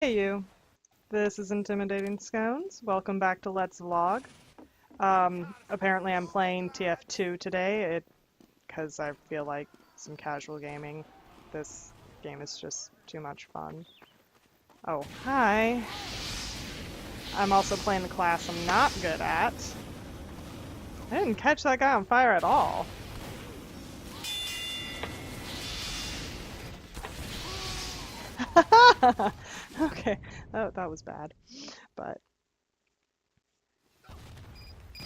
Hey you, this is Intimidating Scones. Welcome back to Let's Vlog. Apparently I'm playing TF2 today because I feel like some casual gaming. This game is just too much fun. Oh, hi. I'm also playing the class I'm not good at. I didn't catch that guy on fire at all. Okay, that was bad. But,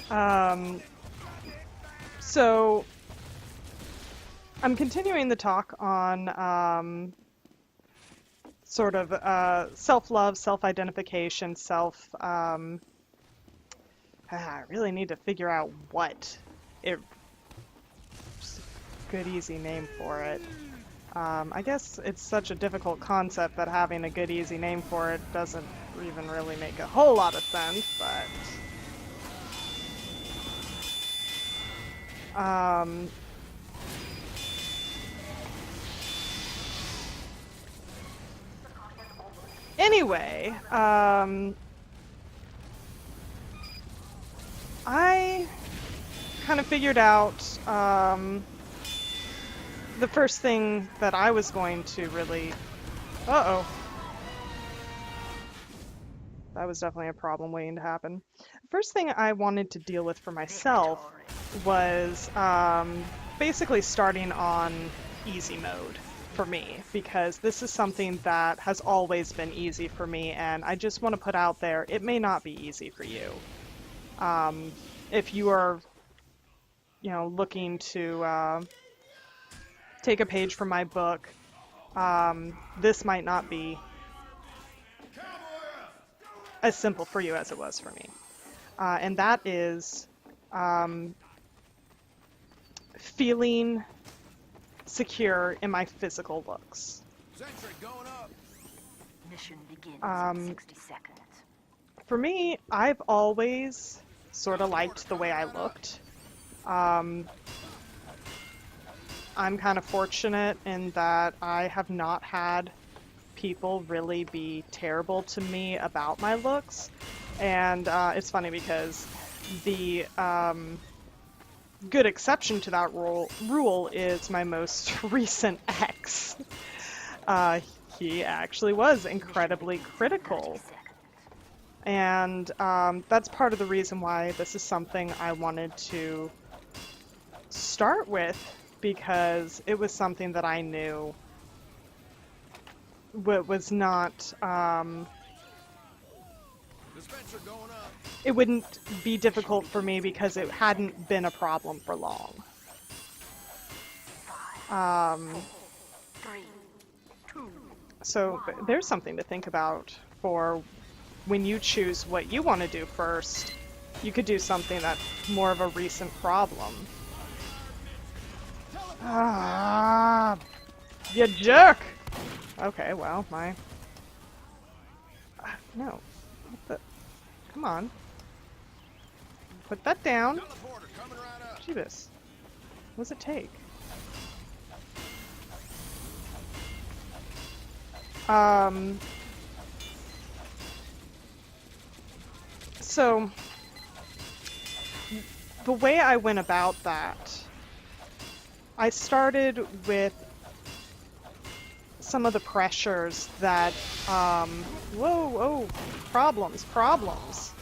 um, so I'm continuing the talk on sort of self-love, self-identification, I really need to figure out what it, just a good easy name for it. I guess it's such a difficult concept that having a good easy name for it doesn't even really make a whole lot of sense, but anyway, I kind of figured out the first thing that I was going to really... Uh-oh. That was definitely a problem waiting to happen. The first thing I wanted to deal with for myself was basically starting on easy mode for me, because this is something that has always been easy for me, and I just want to put out there, it may not be easy for you. If you are, looking to take a page from my book, this might not be as simple for you as it was for me. And that is feeling secure in my physical looks. Mission begins in 60 seconds. For me, I've always sort of liked the way I looked. I'm kind of fortunate in that I have not had people really be terrible to me about my looks. And it's funny because the good exception to that rule is my most recent ex. He actually was incredibly critical. And that's part of the reason why this is something I wanted to start with, because it was something that I knew was not, it wouldn't be difficult for me because it hadn't been a problem for long. So there's something to think about for when you choose what you want to do first. You could do something that's more of a recent problem. Ah, you jerk! Okay, well, no. What the... Come on. Put that down. Jeebus. What does it take? So, the way I went about that, I started with some of the pressures that, problems.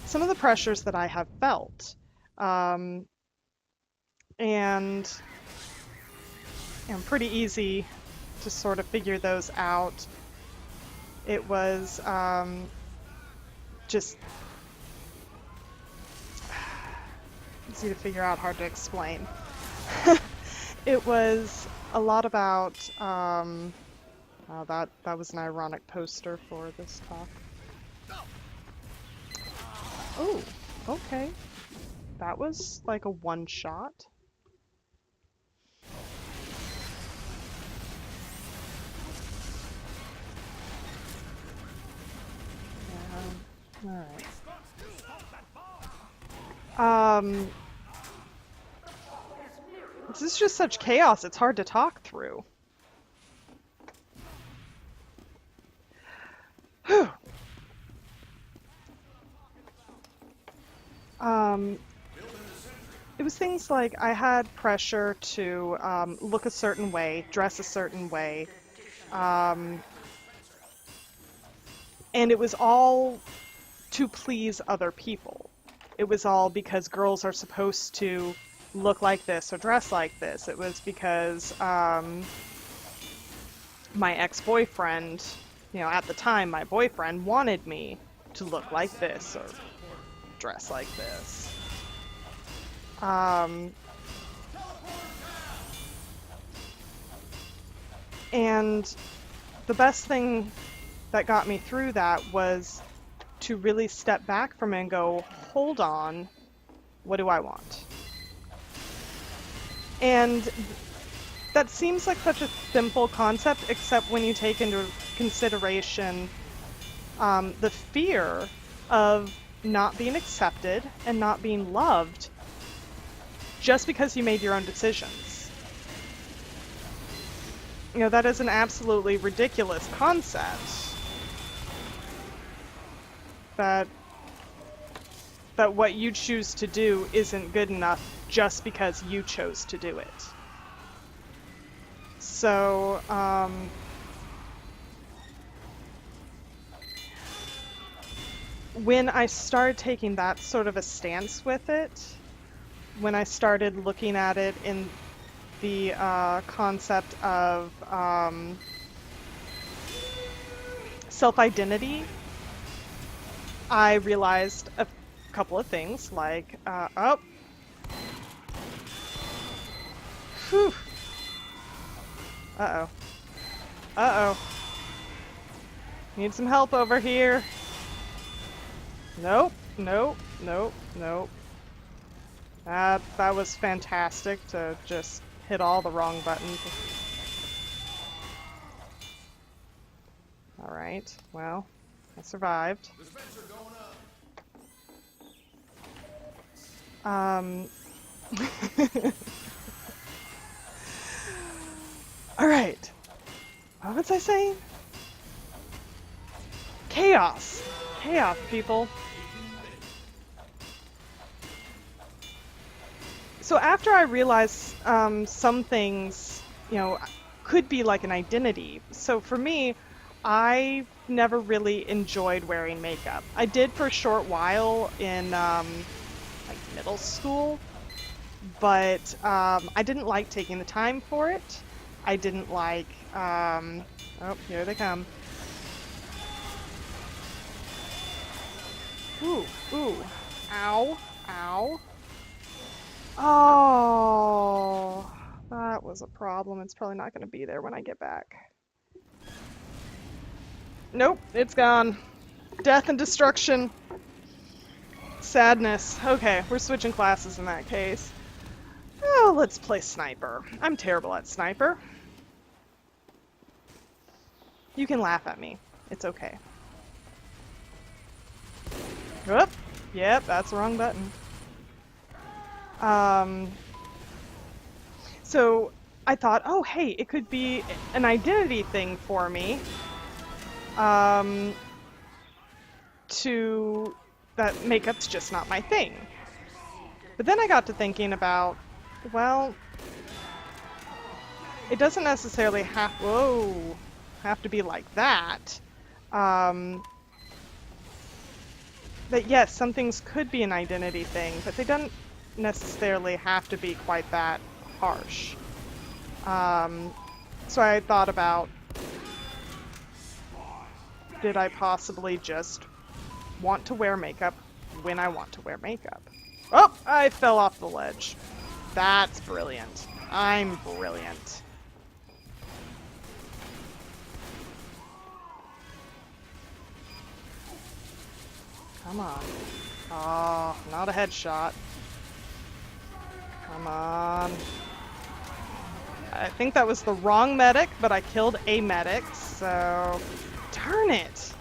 Some of the pressures that I have felt, and pretty easy to sort of figure those out. It was just easy to figure out, hard to explain. It was a lot about, that was an ironic poster for this talk. Oh, okay. That was like a one-shot. Alright. This is just such chaos, it's hard to talk through. Um, it was things like I had pressure to look a certain way, dress a certain way, um, and it was all to please other people. It was all because girls are supposed to look like this or dress like this. It was because my ex-boyfriend, at the time, my boyfriend wanted me to look like this or dress like this. Um, and the best thing that got me through that was to really step back from it and go, hold on, what do I want? And that seems like such a simple concept, except when you take into consideration the fear of not being accepted and not being loved just because you made your own decisions. That is an absolutely ridiculous concept. That what you choose to do isn't good enough just because you chose to do it. So, when I started taking that sort of a stance with it, when I started looking at it in the concept of self-identity, I realized a couple of things, like, whew, uh-oh, uh-oh, need some help over here. Nope, nope, nope, nope. That was fantastic to just hit all the wrong buttons. Alright, well, I survived. Alright. What was I saying? Chaos! Chaos, people. So after I realized some things, could be like an identity. So for me, I never really enjoyed wearing makeup. I did for a short while in like middle school, but I didn't like taking the time for it. I didn't like, oh, here they come. Ooh, ooh, ow, ow. Oh, that was a problem. It's probably not going to be there when I get back. Nope, it's gone. Death and destruction. Sadness. Okay, we're switching classes in that case. Oh, let's play sniper. I'm terrible at sniper. You can laugh at me. It's okay. Whoop. Yep, that's the wrong button. So I thought, oh, hey, it could be an identity thing for me. That makeup's just not my thing. But then I got to thinking about, well, it doesn't necessarily have to be like that. That yes, some things could be an identity thing, but they don't necessarily have to be quite that harsh. So I thought about, did I possibly just want to wear makeup when I want to wear makeup? Oh, I fell off the ledge. That's brilliant. I'm brilliant. Come on. Oh, not a headshot. Come on. I think that was the wrong medic, but I killed a medic, so... Darn it!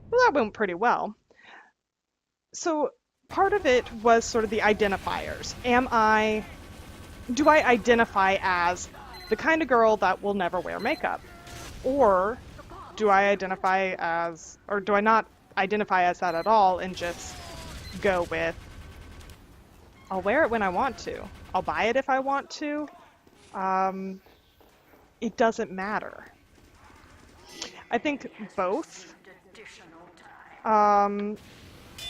Well, that went pretty well. So, part of it was sort of the identifiers. Do I identify as the kind of girl that will never wear makeup? Or do I identify as, or do I not identify as that at all and just go with, I'll wear it when I want to. I'll buy it if I want to. It doesn't matter. I think both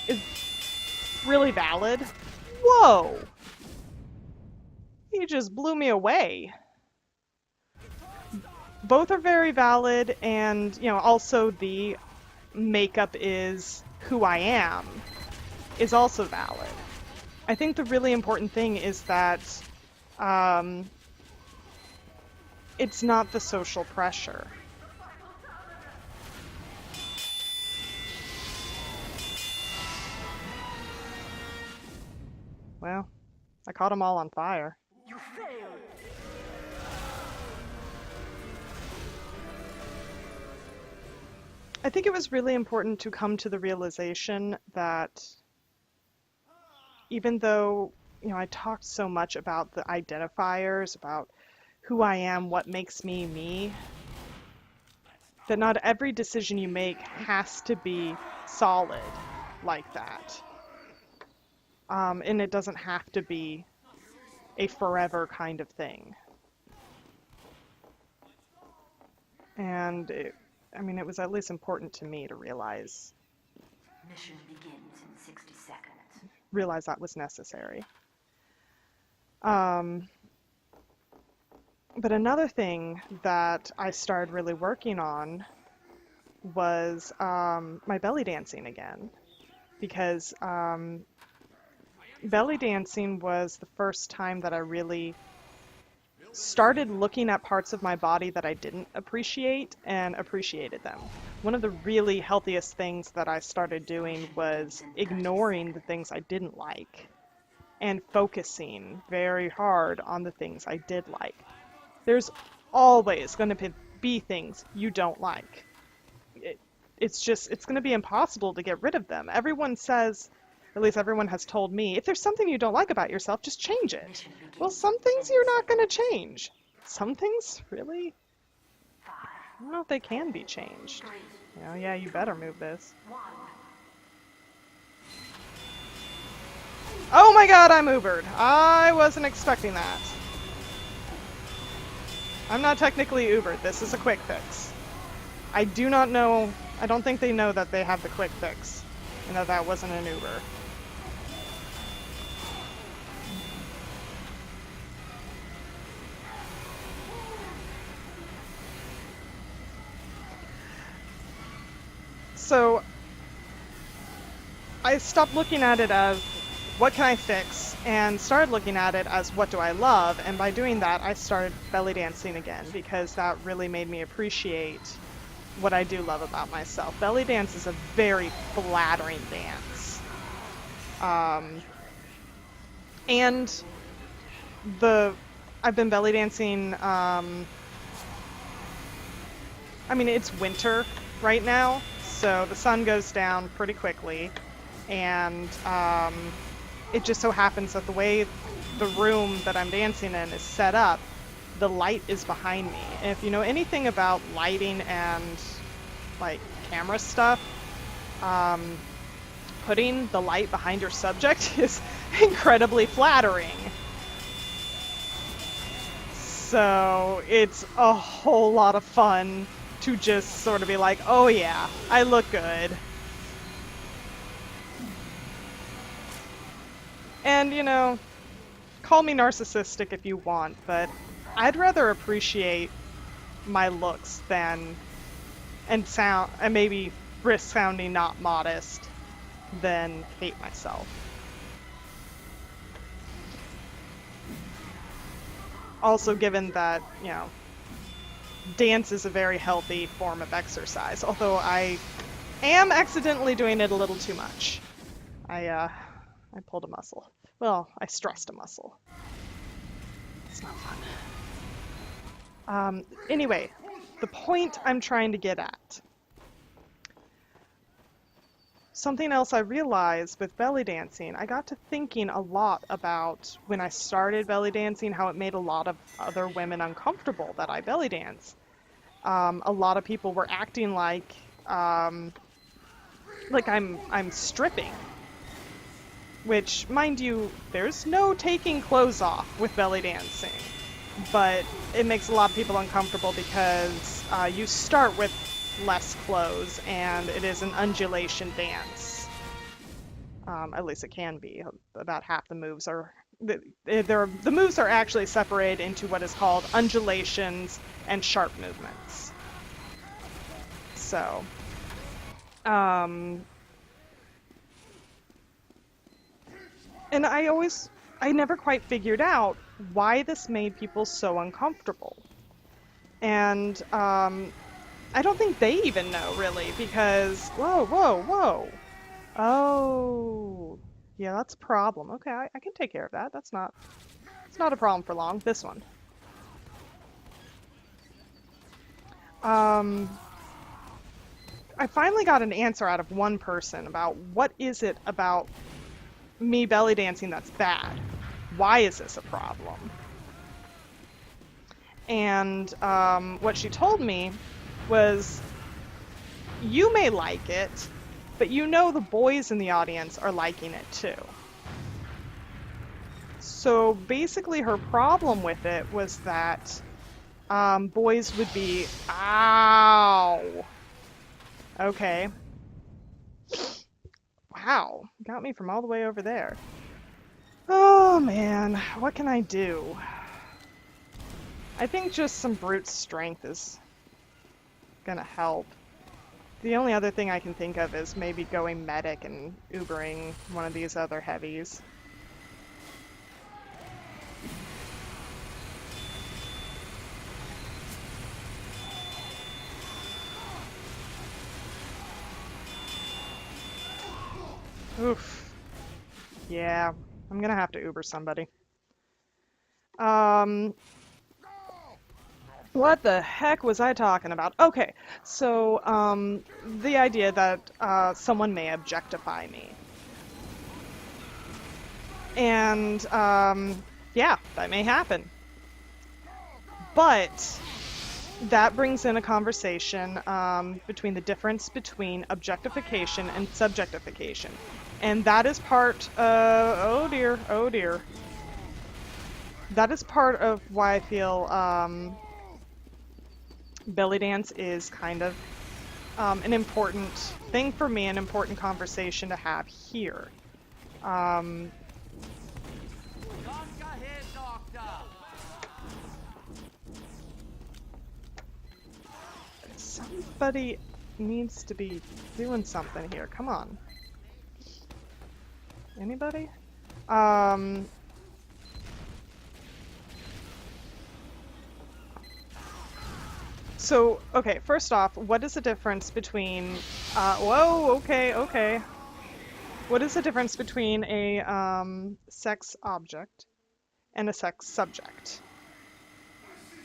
is really valid. Whoa! You just blew me away. Both are very valid, and, you know, also the makeup is who I am is also valid. I think the really important thing is that it's not the social pressure. Well, I caught them all on fire. You failed. I think it was really important to come to the realization that even though, you know, I talked so much about the identifiers, about who I am, what makes me me, that not every decision you make has to be solid like that. And it doesn't have to be a forever kind of thing. And it was at least important to me to realize Mission begins in 60 seconds. that was necessary. But another thing that I started really working on was my belly dancing again, because belly dancing was the first time that I really started looking at parts of my body that I didn't appreciate and appreciated them. One of the really healthiest things that I started doing was ignoring the things I didn't like and focusing very hard on the things I did like. There's always going to be things you don't like. It's going to be impossible to get rid of them. Everyone says, at least everyone has told me, if there's something you don't like about yourself, just change it. Well, some things you're not going to change. Some things, really? I don't know if they can be changed. You know, yeah, you better move this. Oh my god, I'm Ubered. I wasn't expecting that. I'm not technically Ubered. This is a quick fix. I do not know, I don't think they know that they have the quick fix, and that wasn't an Uber. So I stopped looking at it as what can I fix and started looking at it as what do I love, and by doing that I started belly dancing again because that really made me appreciate what I do love about myself. Belly dance is a very flattering dance. And I've been belly dancing, it's winter right now, so the sun goes down pretty quickly, and it just so happens that the way the room that I'm dancing in is set up, the light is behind me. And if you know anything about lighting and like camera stuff, putting the light behind your subject is incredibly flattering. So it's a whole lot of fun to just sort of be like, oh yeah, I look good. And, you know, call me narcissistic if you want, but I'd rather appreciate my looks than, and maybe risk sounding not modest, than hate myself. Also, given that, you know, dance is a very healthy form of exercise, although I am accidentally doing it a little too much. I pulled a muscle. Well, I stressed a muscle. It's not fun. Anyway, the point I'm trying to get at. something else I realized with belly dancing, I got to thinking a lot about when I started belly dancing, how it made a lot of other women uncomfortable that I belly dance. A lot of people were acting like I'm stripping, which, mind you, there's no taking clothes off with belly dancing, but it makes a lot of people uncomfortable because you start with less clothes and it is an undulation dance. At least it can be. About half the moves are the moves are actually separated into what is called undulations and sharp movements. So, um, and I never quite figured out why this made people so uncomfortable. And I don't think they even know really because, whoa, whoa, whoa. Oh, yeah, that's a problem. Okay, I can take care of that. It's not a problem for long. This one. Um, I finally got an answer out of one person about what is it about me belly dancing that's bad? Why is this a problem? And what she told me was, you may like it, but you know the boys in the audience are liking it too. So basically her problem with it was that boys would be, ow. Okay. Wow, got me from all the way over there. Oh man, what can I do? I think just some brute strength is gonna help. The only other thing I can think of is maybe going medic and Ubering one of these other heavies. Oof. Yeah, I'm gonna have to Uber somebody. What the heck was I talking about? Okay, so the idea that someone may objectify me. And yeah, that may happen. But that brings in a conversation between the difference between objectification and subjectification. And that is part of, oh dear, oh dear. That is part of why I feel belly dance is kind of an important thing for me, an important conversation to have here. Somebody needs to be doing something here. Come on. Anybody? So, okay, first off, what is the difference between, whoa, okay, okay. What is the difference between a sex object and a sex subject?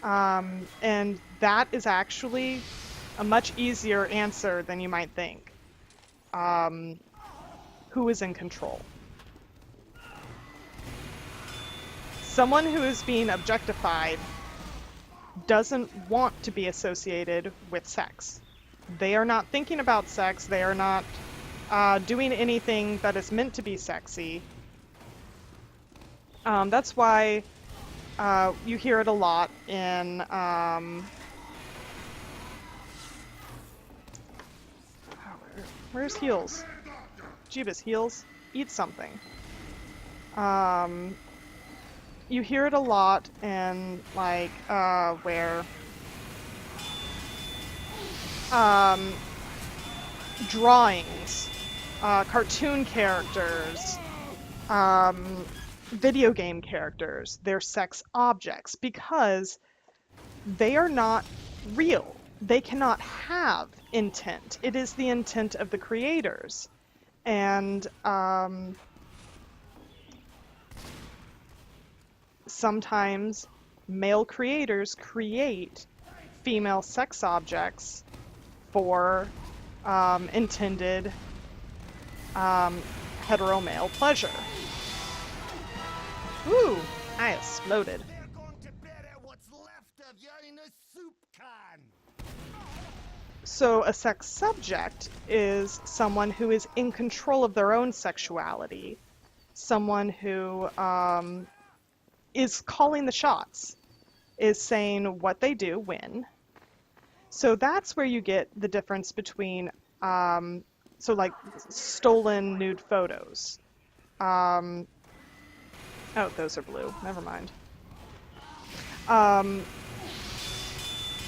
And that is actually a much easier answer than you might think. Who is in control? Someone who is being objectified doesn't want to be associated with sex. They are not thinking about sex. They are not doing anything that is meant to be sexy. That's why you hear it a lot in where's Heels? Jeebus, Heels, eat something. You hear it a lot in like where drawings, cartoon characters, video game characters, they're sex objects because they are not real. They cannot have intent. It is the intent of the creators. And sometimes male creators create female sex objects for intended hetero male pleasure. Ooh, I exploded. They're going to bury what's left of you in a soup can. So a sex subject is someone who is in control of their own sexuality, someone who is calling the shots, is saying what they do when. So that's where you get the difference between, so like stolen nude photos. Oh, those are blue. Never mind.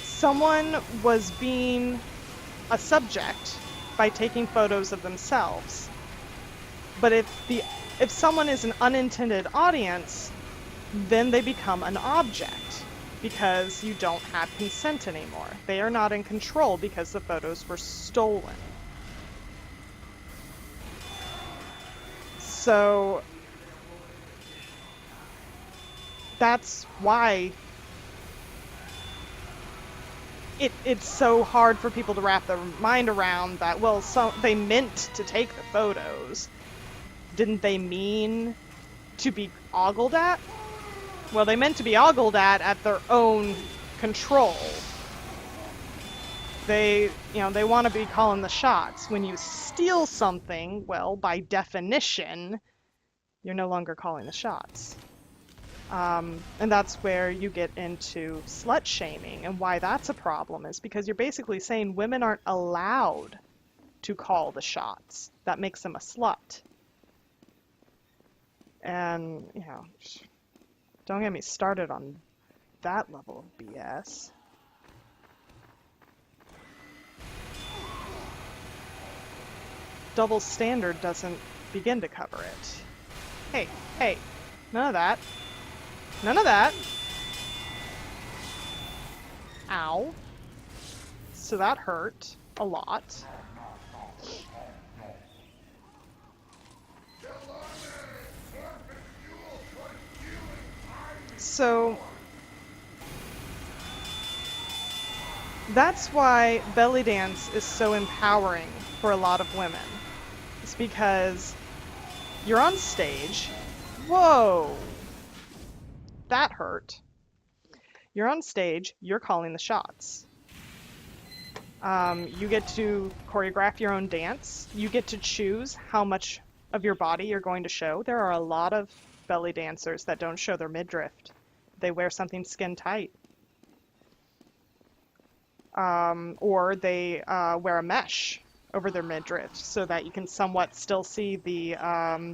Someone was being a subject by taking photos of themselves. But if someone is an unintended audience, then they become an object because you don't have consent anymore. They are not in control because the photos were stolen. So that's why it's so hard for people to wrap their mind around that, well, so they meant to take the photos. Didn't they mean to be ogled at? Well, they meant to be ogled at their own control. They want to be calling the shots. When you steal something, well, by definition, you're no longer calling the shots. And that's where you get into slut shaming, and why that's a problem is because you're basically saying women aren't allowed to call the shots. That makes them a slut. And, don't get me started on that level of BS. Double standard doesn't begin to cover it. Hey, none of that. None of that. Ow. So that hurt a lot. So that's why belly dance is so empowering for a lot of women. It's because you're on stage. Whoa. That hurt. You're on stage, you're calling the shots. You get to choreograph your own dance. You get to choose how much of your body you're going to show. There are a lot of belly dancers that don't show their midriff. They wear something skin tight. Or they wear a mesh over their midriff so that you can somewhat still see the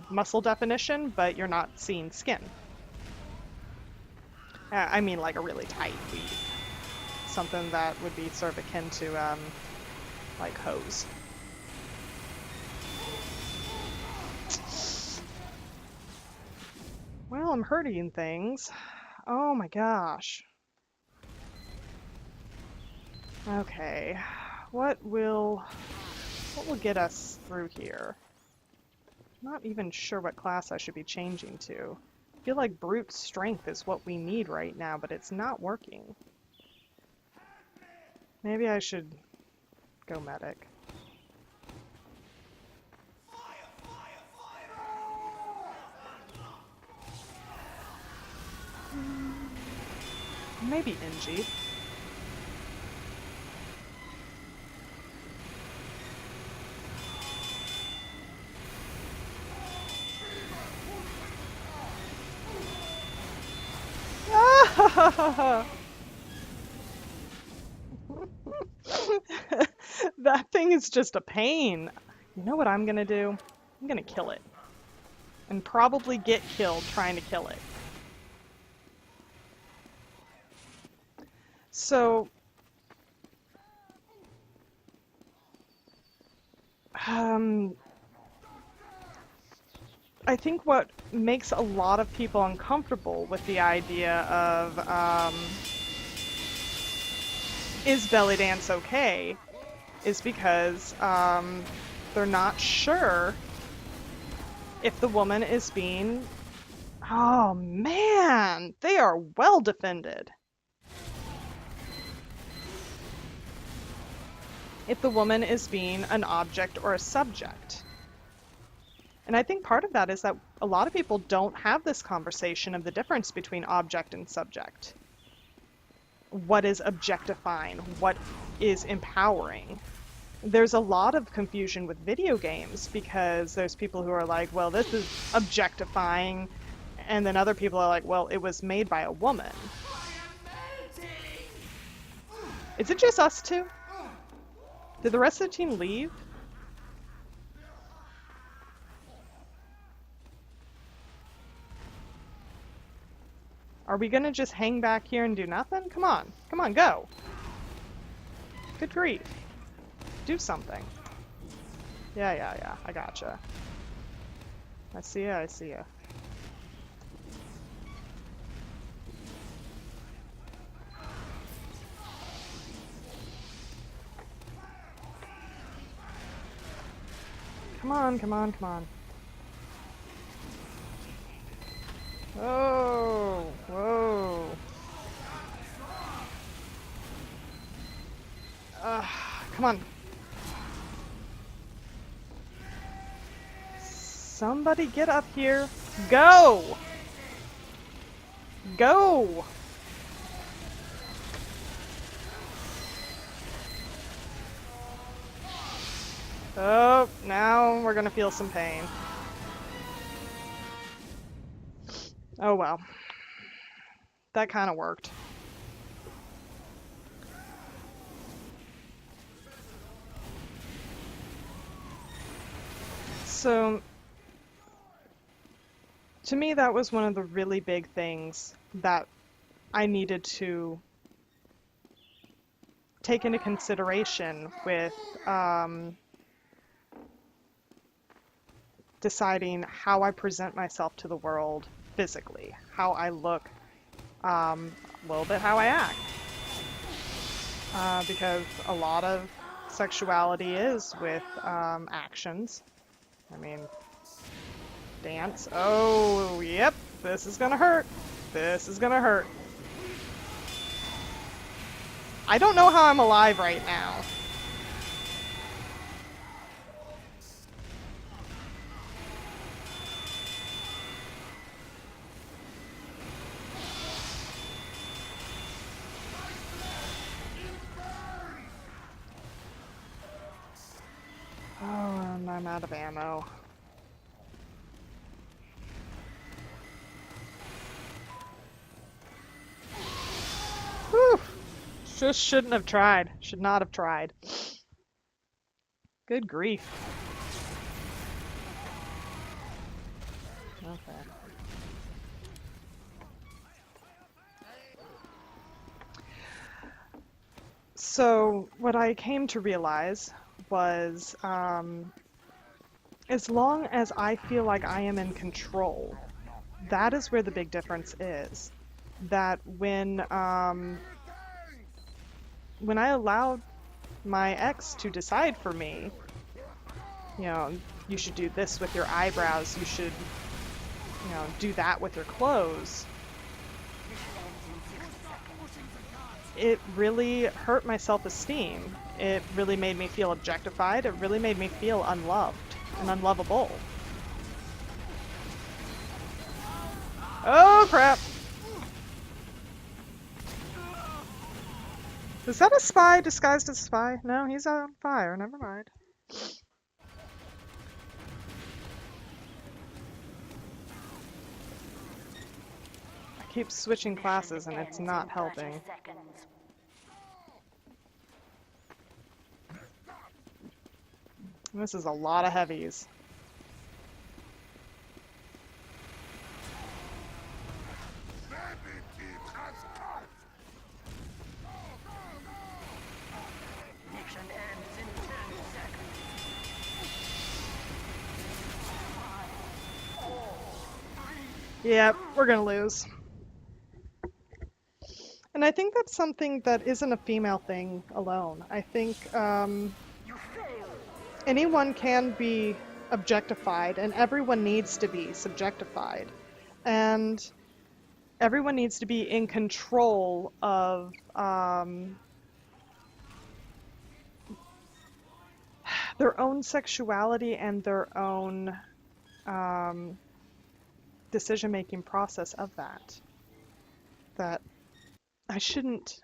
muscle definition, but you're not seeing skin. I mean like a really tight weave. Something that would be sort of akin to like hose. Well, I'm hurting things. Oh my gosh. Okay. What will get us through here? I'm not even sure what class I should be changing to. I feel like brute strength is what we need right now, but it's not working. Maybe I should go medic. Maybe Inji. That thing is just a pain. You know what I'm gonna do? I'm gonna kill it. And probably get killed trying to kill it. So, I think what makes a lot of people uncomfortable with the idea of, is belly dance okay, is because they're not sure if the woman is being, oh man, they are well defended. If the woman is being an object or a subject. And I think part of that is that a lot of people don't have this conversation of the difference between object and subject. What is objectifying? What is empowering? There's a lot of confusion with video games because there's people who are like, well, this is objectifying, and then other people are like, well, it was made by a woman. Is it just us two? Did the rest of the team leave? Are we gonna just hang back here and do nothing? Come on. Come on, go. Good grief. Do something. Yeah. I gotcha. I see ya, I see ya. Come on, come on, come on. Oh, whoa. Come on. Somebody get up here. Go! Go! Oh, now we're gonna feel some pain. Oh well. That kind of worked. So, to me, that was one of the really big things that I needed to take into consideration with deciding how I present myself to the world physically, how I look, a little bit how I act. Because a lot of sexuality is with actions. I mean, dance. Oh, yep, this is gonna hurt. This is gonna hurt. I don't know how I'm alive right now. Oh, and I'm out of ammo. Whew. Just shouldn't have tried. Should not have tried. Good grief. Okay. So, what I came to realize was, as long as I feel like I am in control, that is where the big difference is. That when I allowed my ex to decide for me, you know, you should do this with your eyebrows, you should, you know, do that with your clothes, it really hurt my self-esteem. It really made me feel objectified. It really made me feel unloved and unlovable. Oh, crap. Is that a spy disguised as a spy? No, he's on fire. Never mind. I keep switching classes and it's not helping. This is a lot of heavies. Yep, we're gonna lose. And I think that's something that isn't a female thing alone. I think anyone can be objectified, and everyone needs to be subjectified. And everyone needs to be in control of their own sexuality and their own decision-making process of that. That I shouldn't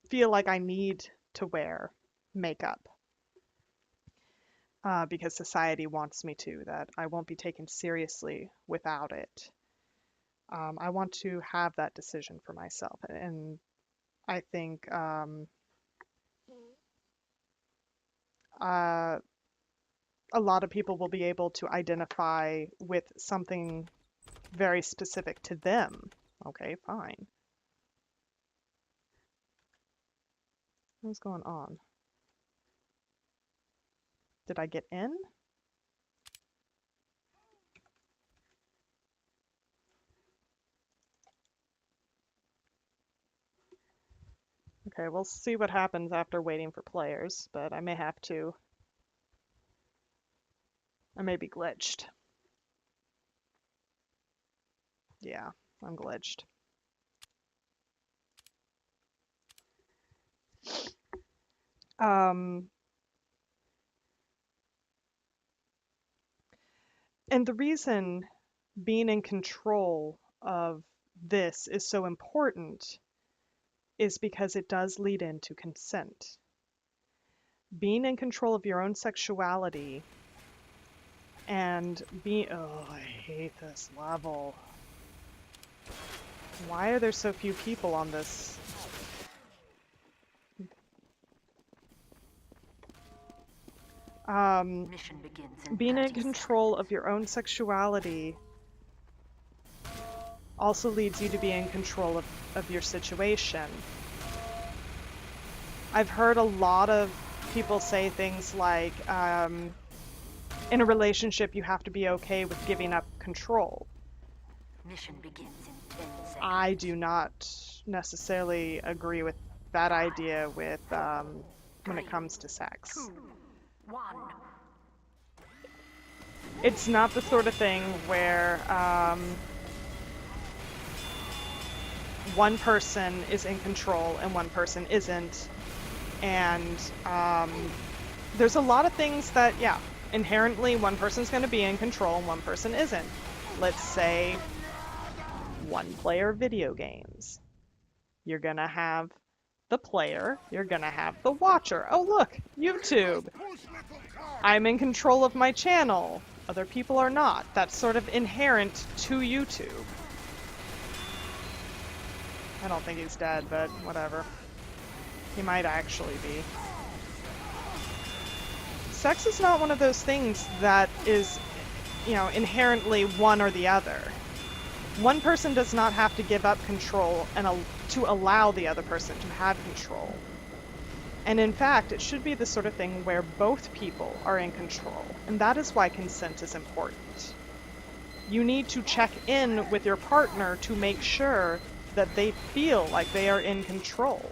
feel like I need to wear makeup because society wants me to, that I won't be taken seriously without it. I want to have that decision for myself. And I think a lot of people will be able to identify with something very specific to them. Okay, fine. What's going on? Did I get in? Okay, we'll see what happens after waiting for players, but I may have to. I may be glitched. Yeah, I'm glitched. And the reason being in control of this is so important is because it does lead into consent. Being in control of your own sexuality and being... Oh, I hate this level. Why are there so few people on this? Mission begins in Being in 30 control seconds. of your own sexuality also leads you to be in control of your situation. I've heard a lot of people say things like, in a relationship, you have to be okay with giving up control. Mission begins in 10 seconds. I do not necessarily agree with that idea with when it comes to sex. 2, 1. It's not the sort of thing where one person is in control and one person isn't. And there's a lot of things that, yeah, inherently one person's going to be in control and one person isn't. Let's say one-player video games. You're going to have the player, you're going to have the watcher. Oh, look, YouTube. I'm in control of my channel. Other people are not. That's sort of inherent to YouTube. I don't think he's dead, but whatever. He might actually be. Sex is not one of those things that is, you know, inherently one or the other. One person does not have to give up control and to allow the other person to have control. And in fact, it should be the sort of thing where both people are in control. And that is why consent is important. You need to check in with your partner to make sure that they feel like they are in control.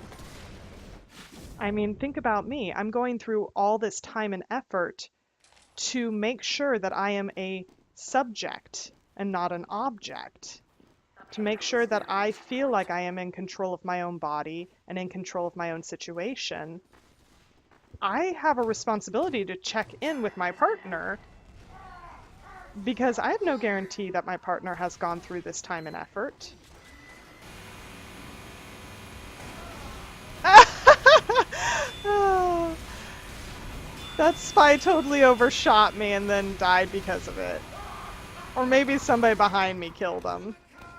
I mean, think about me. I'm going through all this time and effort to make sure that I am a subject and not an object. To make sure that I feel like I am in control of my own body and in control of my own situation. I have a responsibility to check in with my partner because I have no guarantee that my partner has gone through this time and effort. That spy totally overshot me and then died because of it. Or maybe somebody behind me killed him.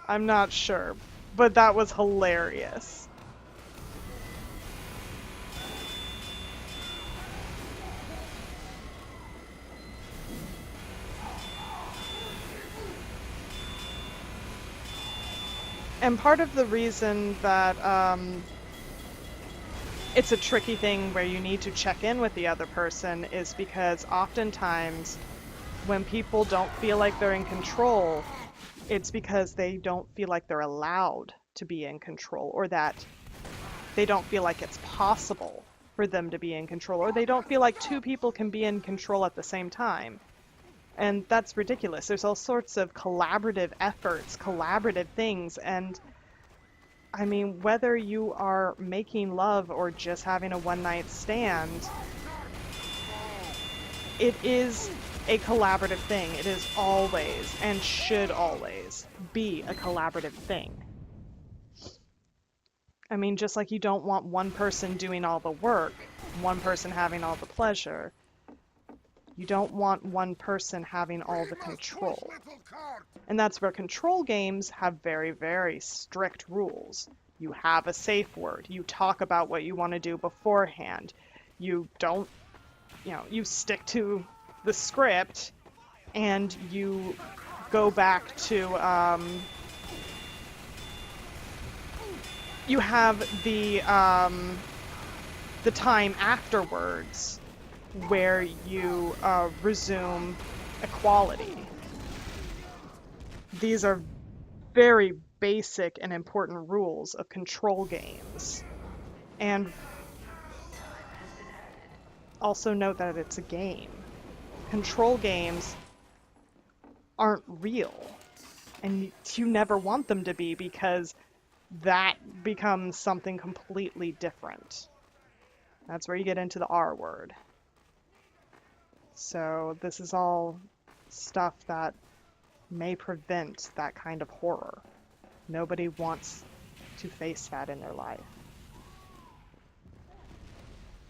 I'm not sure. But that was hilarious. And part of the reason that it's a tricky thing where you need to check in with the other person is because oftentimes when people don't feel like they're in control, it's because they don't feel like they're allowed to be in control, or that they don't feel like it's possible for them to be in control, or they don't feel like two people can be in control at the same time. And that's ridiculous. There's all sorts of collaborative efforts, collaborative things, and I mean, whether you are making love or just having a one-night stand, it is a collaborative thing. It is always, and should always, be a collaborative thing. I mean, just like you don't want one person doing all the work, one person having all the pleasure, you don't want one person having all the control. And that's where control games have very, very strict rules. You have a safe word. You talk about what you want to do beforehand. You don't, you stick to the script, and you go back to, you have the time afterwards where you resume equality. These are very basic and important rules of control games. And also note that it's a game. Control games aren't real, and you never want them to be, because that becomes something completely different. That's where you get into the R word. So this is all stuff that may prevent that kind of horror. Nobody wants to face that in their life.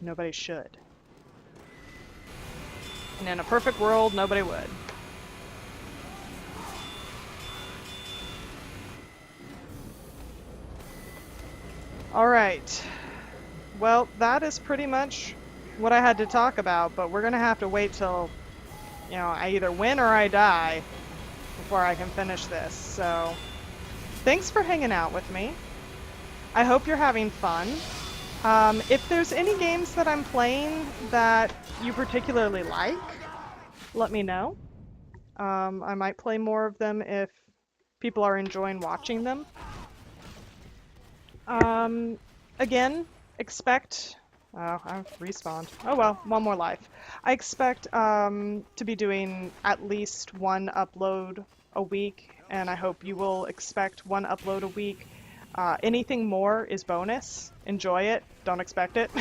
Nobody should. And in a perfect world, nobody would. Alright. Well, that is pretty much what I had to talk about, but we're gonna have to wait till, I either win or I die before I can finish this. So, thanks for hanging out with me. I hope you're having fun. If there's any games that I'm playing that you particularly like, let me know. I might play more of them if people are enjoying watching them. Again, expect... Oh, I've respawned. Oh well, one more life. I expect to be doing at least one upload a week, and I hope you will expect one upload a week. Anything more is bonus. Enjoy it. Don't expect it.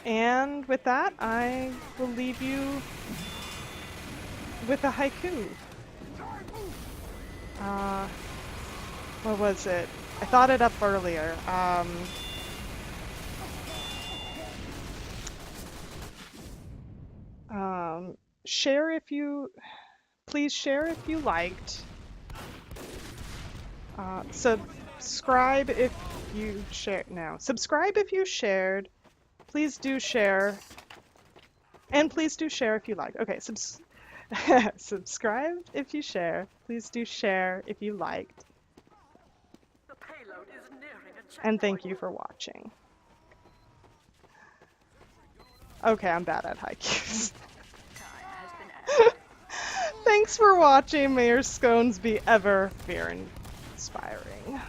And with that, I will leave you with a haiku. What was it? I thought it up earlier. Share if you... Please share if you liked. Subscribe if you share... No. Subscribe if you shared. Please do share. And please do share if you liked. Okay, subscribe if you share. Please do share if you liked. And thank you for watching. Okay, I'm bad at haikus. Thanks for watching. May your scones be ever fear-inspiring.